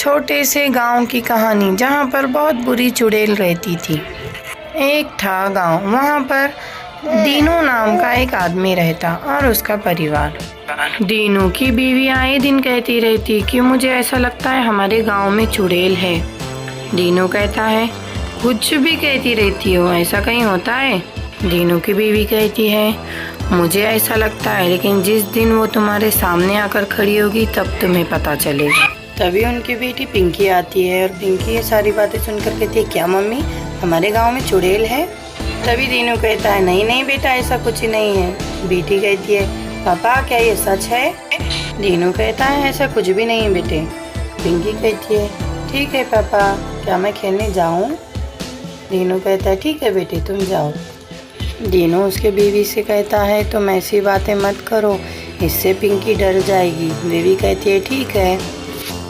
छोटे से गांव की कहानी जहां पर बहुत बुरी चुड़ैल रहती थी। एक था गांव, वहां पर दीनू नाम का एक आदमी रहता और उसका परिवार। दीनू की बीवी आए दिन कहती रहती कि मुझे ऐसा लगता है हमारे गांव में चुड़ैल है। दीनू कहता है कुछ भी कहती रहती हो, ऐसा कहीं होता है? दीनू की बीवी कहती है मुझे ऐसा लगता है, लेकिन जिस दिन वो तुम्हारे सामने आकर खड़ी होगी तब तुम्हें पता चलेगा। तभी उनकी बेटी पिंकी आती है और पिंकी ये सारी बातें सुनकर कहती है क्या मम्मी, हमारे गांव में चुड़ैल है? तभी दीनू कहता है नहीं नहीं बेटा, ऐसा कुछ ही नहीं है। बेटी कहती है पापा क्या ये सच है? दीनू कहता है ऐसा कुछ भी नहीं है बेटे। पिंकी कहती है ठीक है पापा, क्या मैं खेलने जाऊं? दीनू कहता है ठीक है बेटे तुम जाओ। दीनू उसके बीवी से कहता है तुम ऐसी बातें मत करो, इससे पिंकी डर जाएगी। बीवी कहती है ठीक है।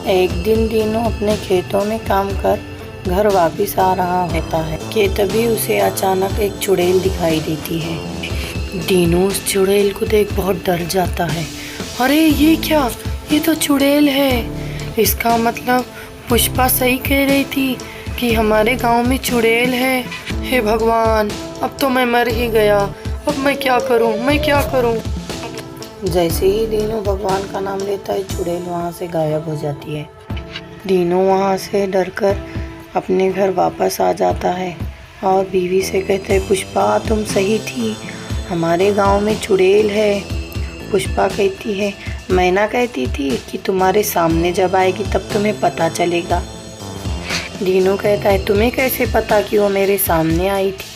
एक दिन दीनू अपने खेतों में काम कर घर वापस आ रहा होता है कि तभी उसे अचानक एक चुड़ैल दिखाई देती है। दीनू उस चुड़ैल को देख बहुत डर जाता है। अरे ये क्या, ये तो चुड़ैल है। इसका मतलब पुष्पा सही कह रही थी कि हमारे गांव में चुड़ैल है। हे भगवान, अब तो मैं मर ही गया। अब मैं क्या करूं, मैं क्या करूं? जैसे ही दीनू भगवान का नाम लेता है चुड़ैल वहां से गायब हो जाती है। दीनू वहां से डरकर अपने घर वापस आ जाता है और बीवी से कहते हैं पुष्पा तुम सही थी, हमारे गांव में चुड़ैल है। पुष्पा कहती है मैं ना कहती थी कि तुम्हारे सामने जब आएगी तब तुम्हें पता चलेगा। दीनू कहता है तुम्हें कैसे पता कि वो मेरे सामने आई थी?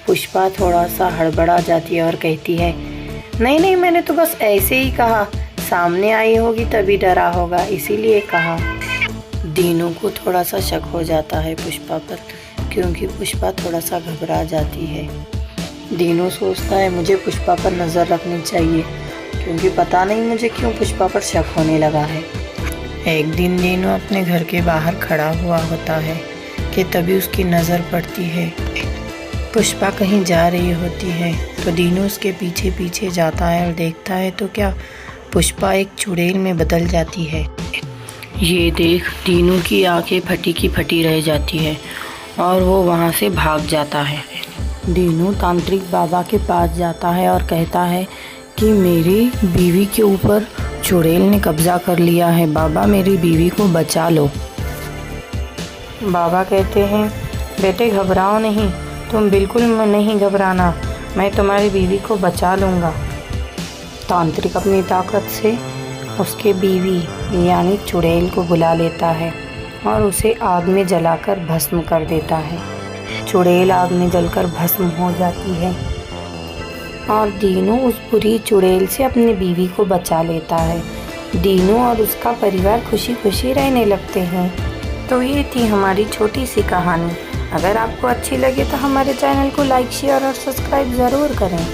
पुष्पा थोड़ा सा हड़बड़ा जाती है और कहती है नहीं नहीं, मैंने तो बस ऐसे ही कहा, सामने आई होगी तभी डरा होगा, इसीलिए कहा। दीनू को थोड़ा सा शक हो जाता है पुष्पा पर, क्योंकि पुष्पा थोड़ा सा घबरा जाती है। दीनू सोचता है मुझे पुष्पा पर नज़र रखनी चाहिए, क्योंकि पता नहीं मुझे क्यों पुष्पा पर शक होने लगा है। एक दिन दीनू अपने घर के बाहर खड़ा हुआ होता है कि तभी उसकी नज़र पड़ती है पुष्पा कहीं जा रही होती है। तो दीनू उसके पीछे पीछे जाता है और देखता है तो क्या पुष्पा एक चुड़ैल में बदल जाती है। ये देख दीनू की आंखें फटी की फटी रह जाती है और वो वहाँ से भाग जाता है। दीनू तांत्रिक बाबा के पास जाता है और कहता है कि मेरी बीवी के ऊपर चुड़ैल ने कब्जा कर लिया है, बाबा मेरी बीवी को बचा लो। बाबा कहते हैं बेटे घबराओ नहीं, तुम बिल्कुल नहीं घबराना, मैं तुम्हारी बीवी को बचा लूँगा। तांत्रिक अपनी ताकत से उसके बीवी यानी चुड़ैल को बुला लेता है और उसे आग में जलाकर भस्म कर देता है। चुड़ैल आग में जलकर भस्म हो जाती है और दीनू उस बुरी चुड़ैल से अपनी बीवी को बचा लेता है। दीनू और उसका परिवार खुशी खुशी रहने लगते हैं। तो ये थी हमारी छोटी सी कहानी। अगर आपको अच्छी लगे तो हमारे चैनल को लाइक, शेयर और सब्सक्राइब ज़रूर करें।